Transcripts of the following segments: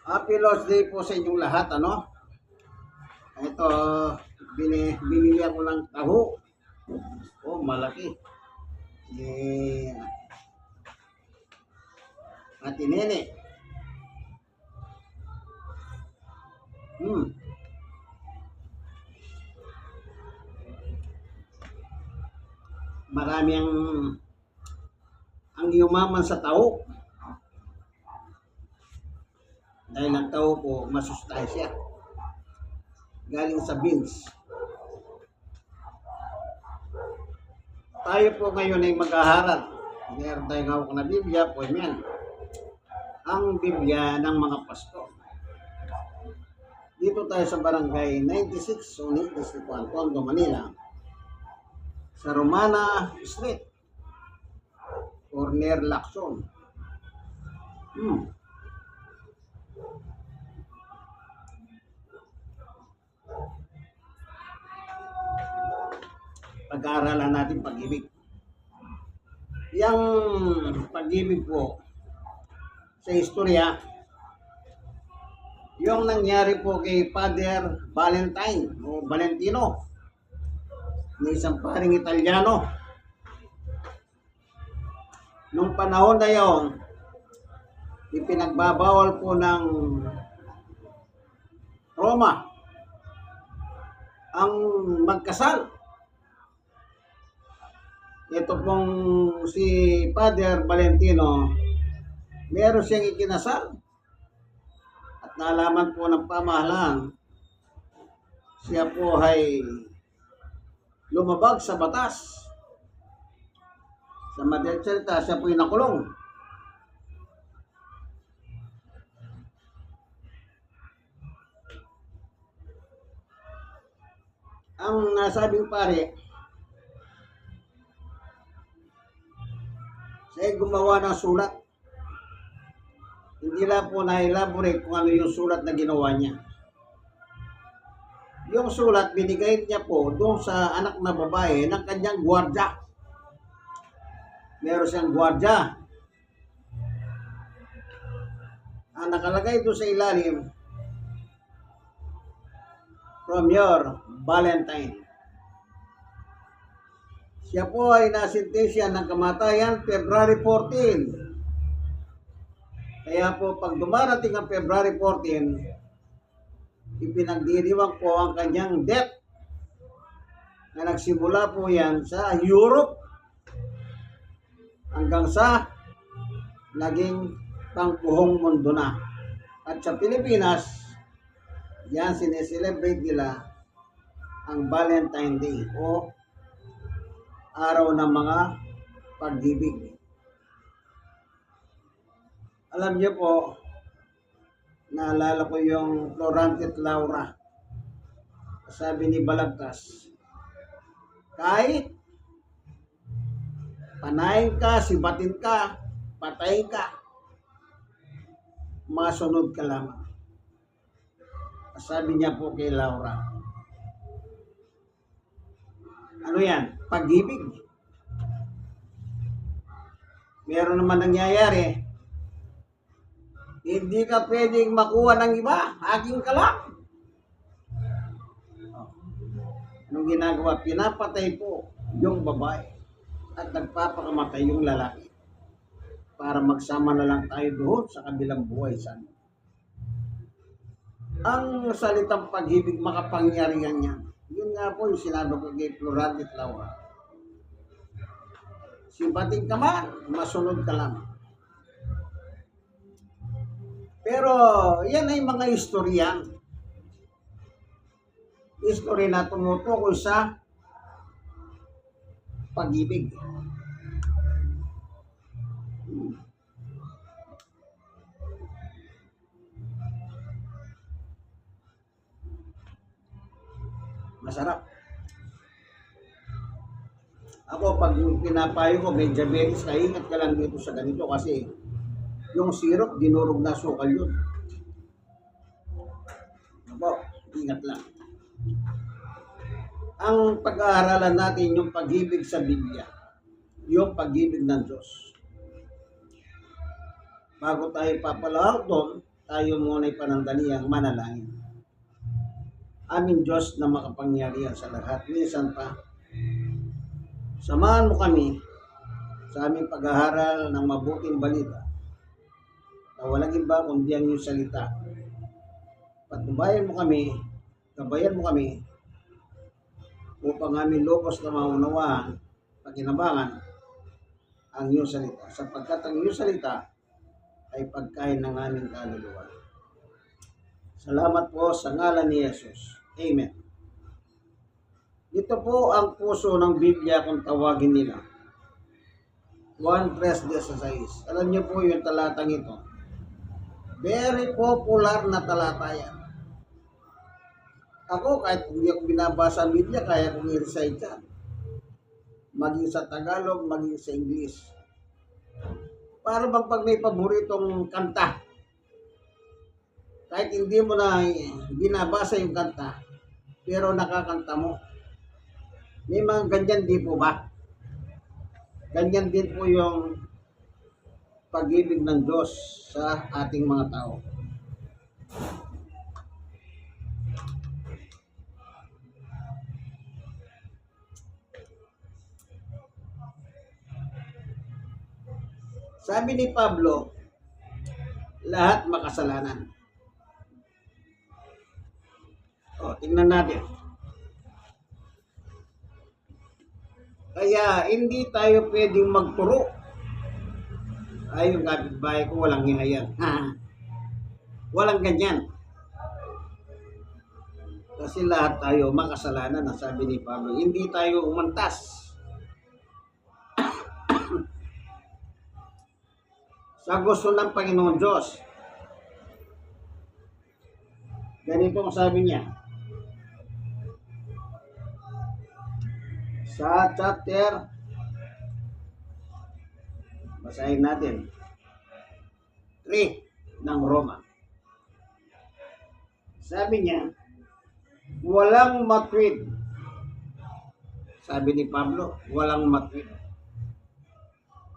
Happy Lost Day po sa inyong lahat, ano? Ito, binili ako ng taho. Oh, malaki. Eh, Ate Nene. Hmm, marami ang yumaman sa taho. Dahil ang taho po, masustansya. Galing sa beans. Tayo po ngayon ay mag-aharal. Meron tayong hawak na Biblia, po yan. Ang Biblia ng mga pastor. Dito tayo sa barangay 96, Unit, District 1, Tondo, Manila. Sa Romana Street. Corner Lacson. Pag-aaralan natin pag-ibig. Yang pag-ibig po sa istorya, yung nangyari po kay Father Valentine o Valentino, na isang paring Italiano. Nung panahon na yon, ipinagbabawal po ng Roma ang magkasal. Ito pong si Father Valentino, meron siyang ikinasal. At nalaman po ng pamahalaan, siya po ay lumabag sa batas. Sa madaling salita, siya po ay nakulong. Ang nasabing pare, siya gumawa ng sulat. Hindi lang po na-elaborate kung ano yung sulat na ginawa niya. Yung sulat, binigay niya po doon sa anak na babae ng kanyang gwardya. Meron siyang gwardya. Ang nakalagay doon sa ilalim, from your Valentine. Siya po ay nasintensya ng kamatayan February 14. Kaya po pag dumarating ang February 14, ipinagdiriwang po ang kanyang death na nagsimula po yan sa Europe hanggang sa naging pangbuhong mundo na. At sa Pilipinas, yan sineselebrate nila ang Valentine Day o araw ng mga pag-ibig. Alam niyo po, naalala ko yung Florante at Laura. Sabi ni Balagtas, kahit panayin ka, sibatin ka, patayin ka, masunod ka lamang. Sabi niya po kay Laura, ano yan? Pag-ibig. Meron naman nangyayari, hindi ka pwedeng makuha ng iba, aking ka lang. Anong ginagawa? Pinapatay po yung babae at nagpapakamatay yung lalaki para magsama na lang tayo doon sa kabilang buhay sana. Ang salitang pag-ibig makapangyarihan niya. Yun nga po yung sinabi ko kay Florante at Laura. Simpating ka man, masunod ka lang. Pero yan ay mga istorya. Istorya na tumutukoy sa pag-ibig. Masarap. Ako, pag pinapayo ko, may diabetes, ingat ka lang dito sa ganito kasi yung syrup, dinurog na sukal yun. Ako, ingat lang. Ang pag-aaralan natin yung pag-ibig sa Biblia, yung pag-ibig ng Diyos. Bago tayo papalawak doon, tayo muna'y panandaliang manalangin. Aming Diyos na makapangyarihan sa lahat, minsan pa, samahan mo kami sa aming pag-aaral ng mabuting balita na walang iba kundi ang iyong salita. Patnubayan mo kami, gabayan mo kami upang aming lubos na maunawaan, pakinabangan ang iyong salita, sapagkat ang iyong salita ay pagkain ng aming kaluluwa. Salamat po sa ngalan ni Jesus. Amen. Ito po ang puso ng Biblia kung tawagin nila. 1:3-16. Alam niyo po yung talatang ito. Very popular na talata yan. Ako, kahit hindi ako binabasa ang Biblia, kaya kong i-recite yan. Maging sa Tagalog, maging sa English. Para bang pag may paboritong kanta, kahit hindi mo na binabasa yung kanta, pero nakakanta mo. May mga ganyan di po ba? Ganyan din po yung pag-ibig ng Diyos sa ating mga tao. Sabi ni Pablo, lahat makasalanan. Tingnan natin. Kaya hindi tayo pwedeng magturo. Ay, yung kapitbahay ko walang hihayan. Walang ganyan. Kasi lahat tayo makasalanan, sabi ni Pablo. Hindi tayo umantas sa gusto ng Panginoon Diyos. Ganito ang sabi niya. Sa chapter, basahin natin, 3 ng Roma. Sabi niya, walang matwid. Sabi ni Pablo, walang matwid.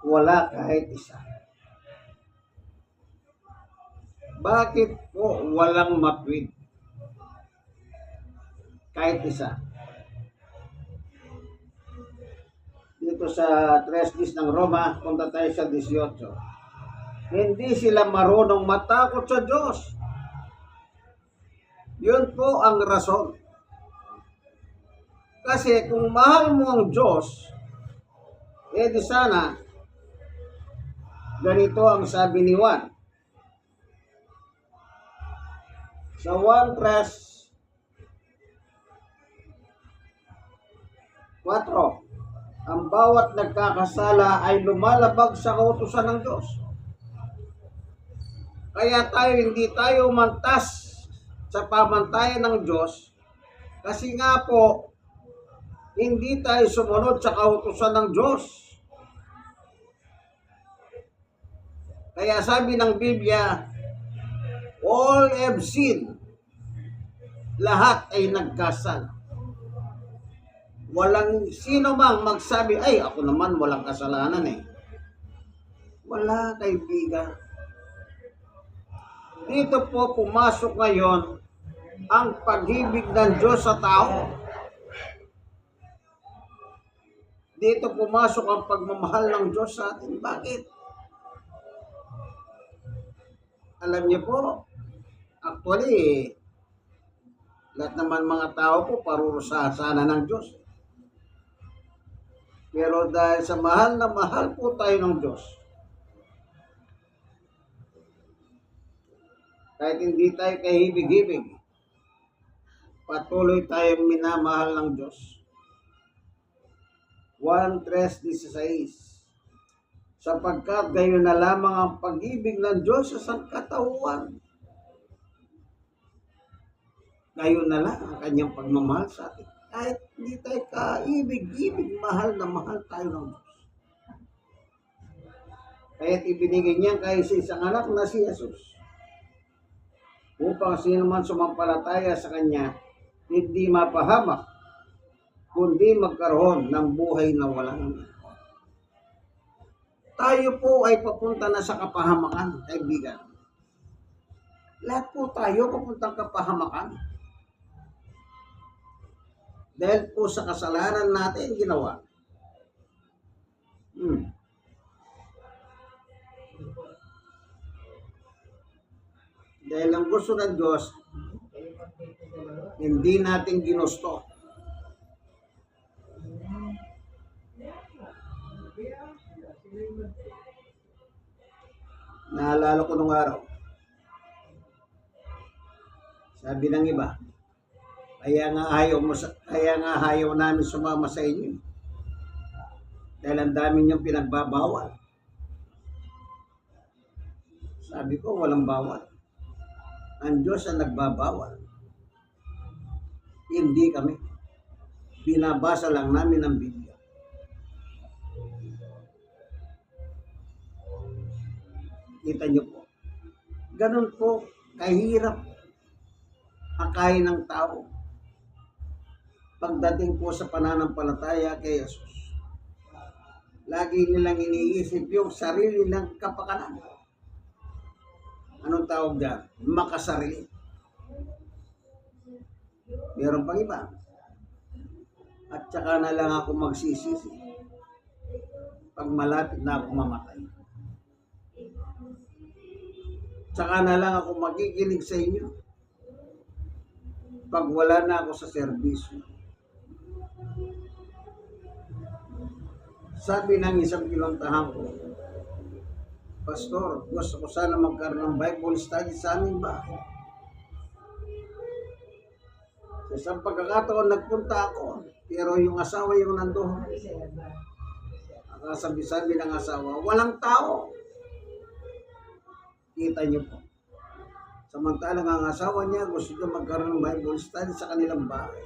Wala kahit isa. Bakit po walang matwid? Kahit isa. Dito sa 3:10 ng Roma, punta tayo sa 18. Hindi sila marunong matakot sa Diyos. Yun po ang rason. Kasi kung mahal mo ang Diyos, di sana, ganito ang sabi ni Juan. Sa 1:4, ang bawat nagkakasala ay lumalabag sa kautusan ng Diyos. Kaya hindi tayo mantas sa pamantayan ng Diyos kasi nga po, hindi tayo sumunod sa kautusan ng Diyos. Kaya sabi ng Biblia, all have sinned. Lahat ay nagkasala. Walang sino mang magsabi, ay ako naman walang kasalanan eh. Wala, kaibigan. Dito po pumasok ngayon ang pag-ibig ng Diyos sa tao. Dito pumasok ang pagmamahal ng Diyos sa atin. Bakit? Alam niyo po, actually, lahat naman mga tao po parurusahan sana ng Diyos. Pero dahil sa mahal na mahal po tayo ng Diyos, kahit hindi tayo kahibig-hibig, patuloy tayong minamahal ng Diyos. 1:3-16. Sapagkat gayon na lamang ang pag-ibig ng Diyos sa sangkatauhan. Gayon na lang ang kanyang pagmamahal sa atin. Kahit hindi tayo kaibig-ibig, mahal na mahal tayo ng Diyos. Kaya't ibinigay niya kay isang anak na si Jesus, upang sino man sumampalataya sa Kanya, hindi mapahamak, kundi magkaroon ng buhay na walang hanggan. Tayo po ay papunta na sa kapahamakan, kaibigan. Lahat po tayo papuntang kapahamakan. Dahil po sa kasalanan natin ginawa. Dahil ang gusto ng Diyos, hindi natin ginusto. Naalala ko nung araw, sabi ng iba, kaya nga ayaw namin sumama sa inyo. Dahil ang dami niyong pinagbabawal. Sabi ko, walang bawal. Ang Diyos ang nagbabawal. Hindi kami. Binabasa lang namin ang Biblia. Kita niyo po. Ganun po, kahirap akayin ng tao. Pagdating po sa pananampalataya kay Jesus, lagi nilang iniisip yung sarili ng kapakanan. Anong tawag dyan? Makasarili. Meron pang iba. At saka na lang ako magsisisi pag malapit na ako mamatay. Saka na lang ako magiginig sa inyo pag wala na ako sa serbisyo. Sabi ng isang pinuntahan ko, Pastor, gusto ko sana magkaroon ng Bible study sa aming bahay. Sa isang pagkakataon nagpunta ako, pero yung asawa yung nandoon. Ang sabi-sabi ng asawa, walang tao. Kita niyo po. Samantalang ang asawa niya gusto niya magkaroon ng Bible study sa kanilang bahay.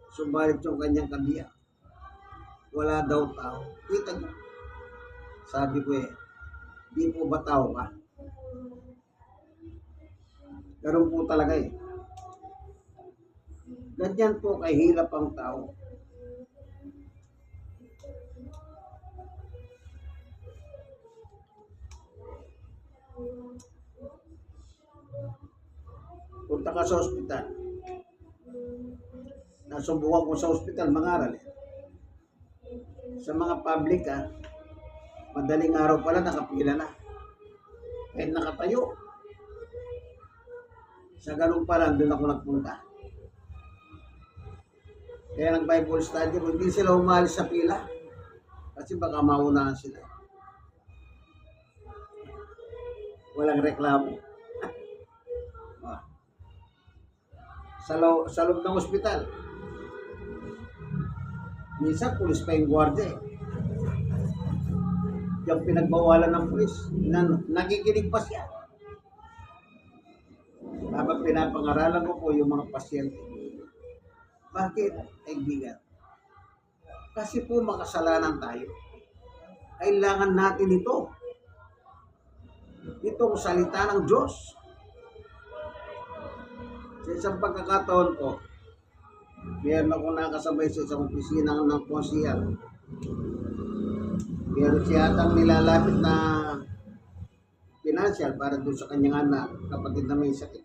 Subalit yung kanyang kabiyak, wala daw tao. Kita niyo. Sabi ko di po ba tao ka? Ganun po talaga Ganyan po kahirap ang tao. Punta ka sa ospital. Nasubukan ko sa ospital mangaral Sa mga public madaling araw pala nakapila na. Kahit nakatayo. Sa ganun pala, doon ako nagpunta. Kaya nag-Bible study ko, hindi sila umalis sa pila. Kasi baka maunahan sila. Walang reklamo. Sa loob ng ospital. Minsan, pulis pa yung gwardiya Yung pinagbawalan ng pulis, nakikinig pa siya. Habang pinapangaralan ko po yung mga pasyente. Bakit, kaibigan? Kasi po makasalanan tayo. Kailangan natin ito. Itong salita ng Diyos. Sa isang pagkakataon ko, meron ako nakasabay sa isang opisina ng konsihal. Meron siya atang nilalapit na financial para doon sa kanyang anak, kapatid na may sakit.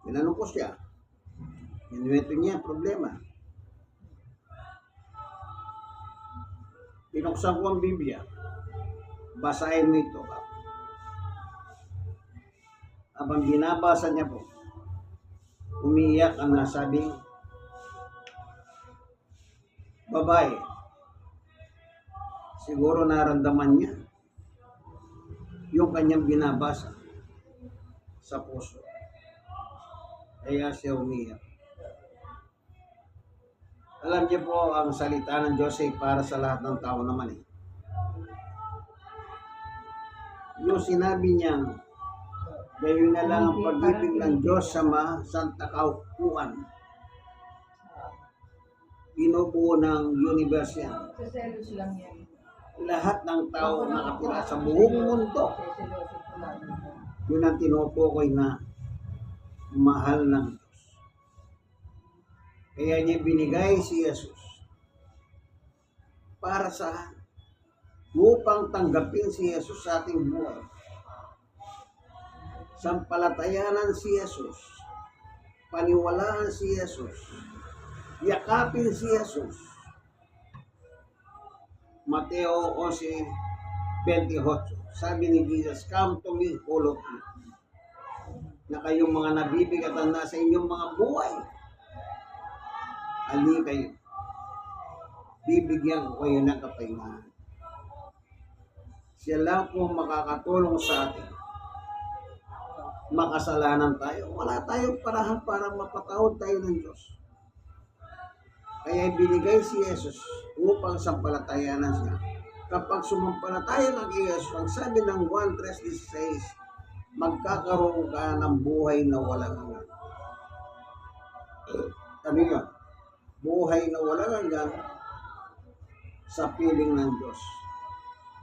Tinanong ko siya. Inuwento niya problema. Pinuksan ko ang Biblia. Basahin mo ito. Habang binabasa niya po, umiiyak ang nasabing babae. Siguro naramdaman niya yung kanyang binabasa sa puso. Kaya siya umiiyak. Alam niyo po, ang salita ng Diyos ay para sa lahat ng tao naman Yung sinabi niya, gayon na lang ang pag-ibig ng Diyos sa Santa Kaupuan. Binubuo ng universe yan. Lahat ng tao nakatira sa buong mundo. Yun ang tinutukoy na mahal ng Diyos. Kaya niya binigay si Jesus para sa upang tanggapin si Jesus sa ating buhay. Sampalatayanan si Jesus. Paniwalaan si Jesus. Yakapin si Jesus. Mateo 11:28. Sabi ni Jesus, "Come to me, all of you, na kayong mga nabibigatan na sa inyong mga buhay. Ali kayo. Bibigyan ko kayo ng kapahingahan." Siya lang po makakatulong sa atin. Makasalanan tayo. Wala tayong parahan para mapatawad tayo ng Diyos. Kaya binigay si Jesus upang sampalatayanan siya. Kapag sumampalataya ng Jesus, ang sabi ng 1:3-16, magkakaroon ka ng buhay na walang hanggan. Ano yun? Buhay na walang hanggan sa piling ng Diyos.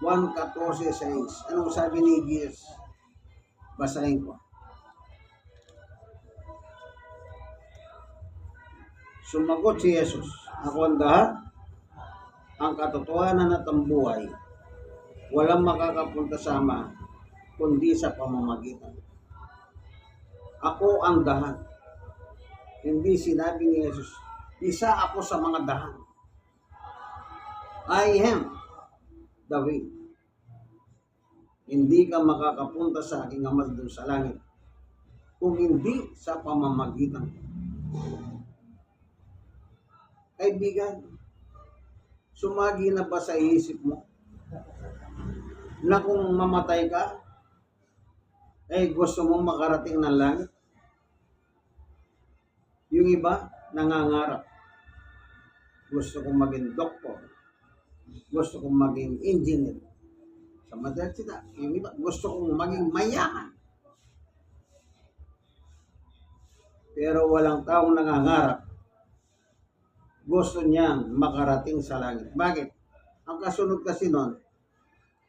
1:14-6. Anong sabi ni Jesus? Basahin ko. Sumagot si Jesus, "Ako ang daan, ang katotohanan at ang buhay. Walang makakapunta sa Ama kundi sa pamamagitan. Ako ang daan." Hindi sinabi ni Jesus, isa ako sa mga daan. I am the way. Hindi ka makakapunta sa aking Ama doon sa langit kung hindi sa pamamagitan ko. Kaibigan, sumagi na ba sa isip mo na kung mamatay ka, ay gusto mong makarating ng langit? Yung iba, nangangarap. Gusto kong maging doktor. Gusto kong maging engineer. Sa Madrasita, yung iba, gusto kong maging mayaman. Pero walang taong nangangarap. Gusto niyang makarating sa langit. Bakit? Ang kasunod kasi nun,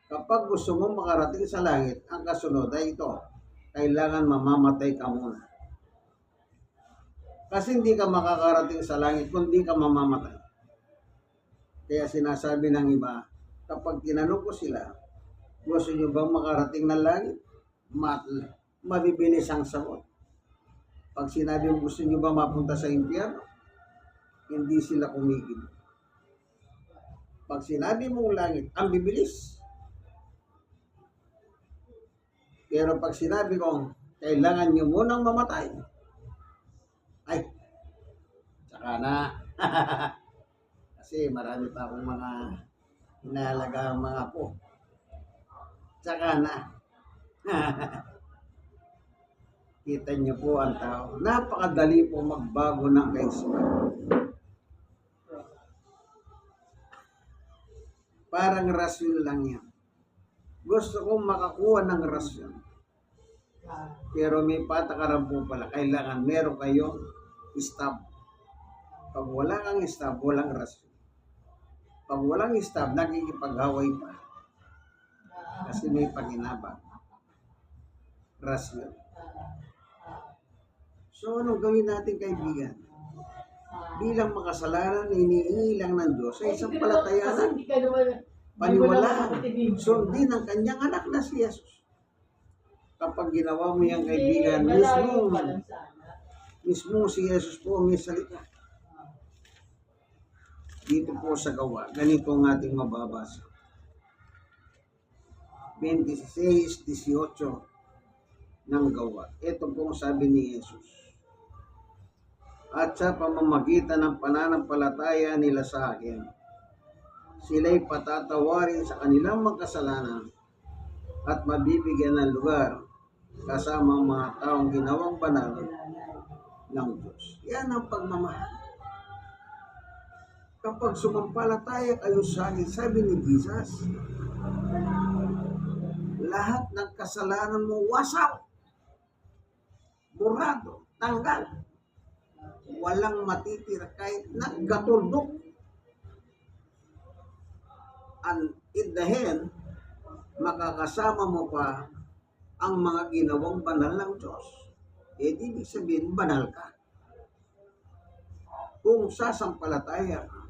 kapag gusto mong makarating sa langit, ang kasunod ay ito, kailangan mamamatay ka muna. Kasi hindi ka makakarating sa langit kung hindi ka mamamatay. Kaya sinasabi ng iba, kapag tinanong ko sila, gusto nyo bang makarating ng langit? Mabibilis ang sagot. Pag sinabi mo gusto nyo ba mapunta sa impyerno, hindi sila kumigil. Pag sinabi mong langit, ang bibilis. Pero pag sinabi kong kailangan nyo munang mamatay, ay, saka na. Kasi marami pa akong mga inalaga mga apo. Saka na. Kita niyo po ang tao. Napakadali po magbago ng kaisipan. Parang rasyon lang yan. Gusto kong makakuha ng rasyon. Pero may patakaran po pala. Kailangan meron kayong stop. Pag wala kang stop, walang rasyon. Pag walang stop, nakikipaghaway pa. Kasi may paginabang. Rasyon. So, anong gawin natin, kaibigan? Bilang makasalanan, iniingi lang ng Diyos sa isang palatayanan, paniwalaan, sundin ang kanyang anak na si Jesus. Kapag ginawa mo yung kaibigan, mismo si Jesus po may salita. Dito po sa gawa, ganito ang ating mababasa. 26:18 ng gawa. Ito po sabi ni Jesus. At sa pamamagitan ng pananampalataya nila sa akin, sila'y patatawarin sa kanilang magkasalanan at mabibigyan ng lugar kasama ang mga taong ginawang banal ng Diyos. Yan ang pagmamahal. Kapag sumampalataya kayo sa akin, sabi ni Jesus, lahat ng kasalanan mo wasaw, burado, tanggal. Walang matitira kahit nagkatuldok. And in the end, makakasama mo pa ang mga ginawang banal ng Diyos. Ibig sabihin, banal ka. kung sasampalataya ka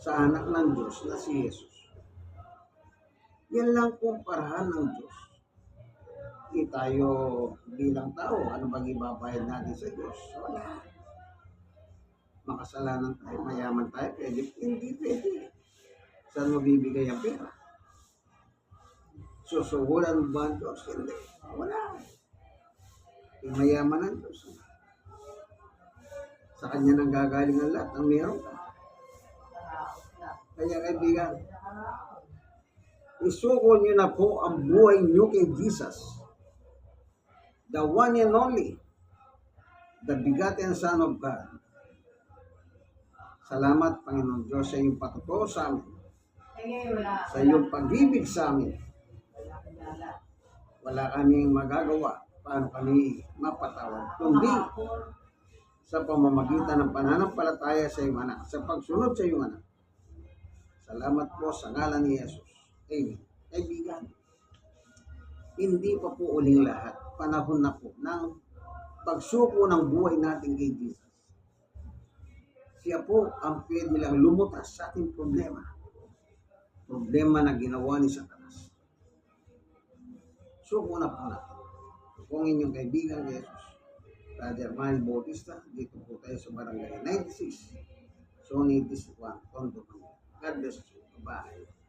sa anak ng Diyos na si Jesus. Yan lang po ang paraan ng Diyos. Hindi tayo bilang tao, ano bang ibabayad natin sa Diyos? Wala. Makasalanan tayo, mayaman tayo, pwede. Hindi pwede. Saan mabibigay ang pera? Susugulan mo ba ang Diyos? Hindi. Wala. Yung mayaman ang Diyos. Sa Kanya nang gagaling ang lahat ng meron ka. Kaya kaibigan, isuko niyo na po ang buhay niyo kay Jesus. The one and only, the begotten Son of God. Salamat, Panginoon Diyos, sa iyong patutuo sa amin. Sa iyong pag-ibig sa amin. Wala kaming magagawa paano kami mapatawad, kundi sa pamamagitan ng pananampalataya sa iyong anak, sa pagsunod sa iyong anak. Salamat po sa ngalan ni Jesus. Amen. Kaibigan, hindi pa po uling lahat. Panahon na po ng pagsuko ng buhay natin kay Jesus. Siya po ang pwede lang lumutas sa ating problema. Problema na ginawa ni Satanas. Suko na po natin. Kung inyong kaibigan ni Jesus, Brother Manny Bautista, dito po tayo sa Barangay 96, Zone 81, Tondo, Manila. God bless you. Bye.